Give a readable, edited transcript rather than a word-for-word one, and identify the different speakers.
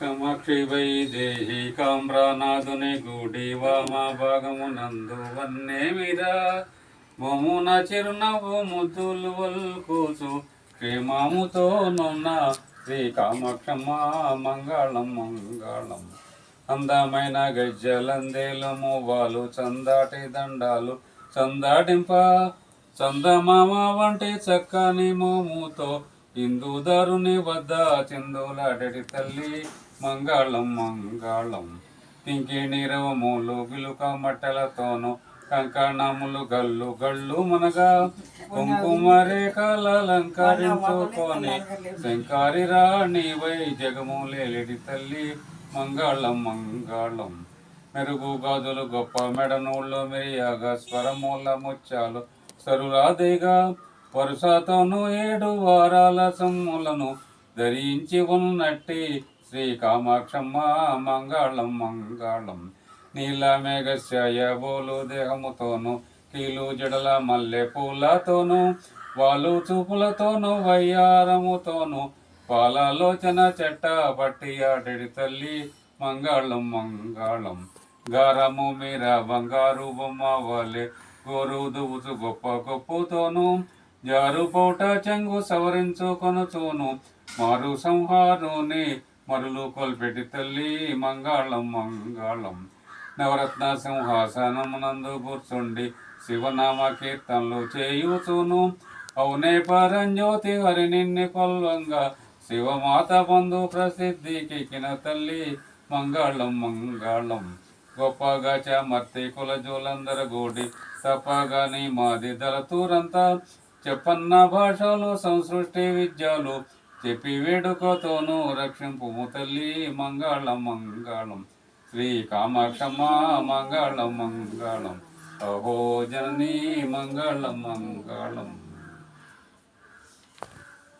Speaker 1: కామాక్షి వైదేహి కామ్రానాథుని గుడి వామ భాగమునందు వన్నే మీద మోమున చిరునవ్వు ముద్దులు వల్కూచు క్షేమముతో నున్న శ్రీ కామాక్షమ్మ మంగళం మంగళం. అందమైన గజ్జలందేలు మువ్వాలు చందాటి దండాలు చందాటింప చందమామ వంటి చక్కని మోముతో హిందూదారుని వద్ద చిందులాడటి తల్లి మంగళం మంగళం. కింకిణి రవములు గిలుక మట్టెలతోనూ కంకణములు గల్లు గళ్ళు మనగా కుంకుమ రేఖలంకరించుకొని శంకారి రాణి వై జగములేలిడి తల్లి మంగళం మంగళం. మెరుగు గాజులు గొప్ప మెడనూళ్ళు మెరియాగా స్వరమూల ముత్యాలు సరులాదిగా వరుసతోను 7 వారాల సమ్ములను ధరించి ఉన్నట్టి శ్రీ కామాక్షమ్మ మంగళం మంగళం. నీల మేఘశ్యాయ బోలు దేహముతోను కీలు జడల మల్లె పూలతోను వాళ్ళు చూపులతోను వయ్యారముతోను పాలలోచన చెట్ట పట్టి ఆడడి తల్లి మంగళం మంగళం. గారము మీర బంగారు బొమ్మ వలె గోరు దువుచు గొప్ప గొప్పతోను జారు పౌట చెంగు సవరించుకొనుచూను మారు సంహారుని మరులు కొల్పెటి తల్లి మంగళం మంగళం. నవరత్న సింహాసనమునందు కూర్చుండి శివనామ కీర్తనలు చేయుచును అవునే పరంజ్యోతి హరి నిన్ని కొల్వంగా శివమాత బంధు ప్రసిద్ధికెక్కిన తల్లి మంగళం మంగళం. గొప్పగా చామర్తి కులజులందర గూడి తప్పగాని మాది దళతూరంతా చెప్పన్న భాషలు సంసృష్టి విద్యలు చెప్పి వేడుకతోనూ రక్షింపు తల్లి మంగళం మంగళం. శ్రీ కామాక్షమ్మ మంగళం మంగళం. అహో జననీ మంగళం మంగళం.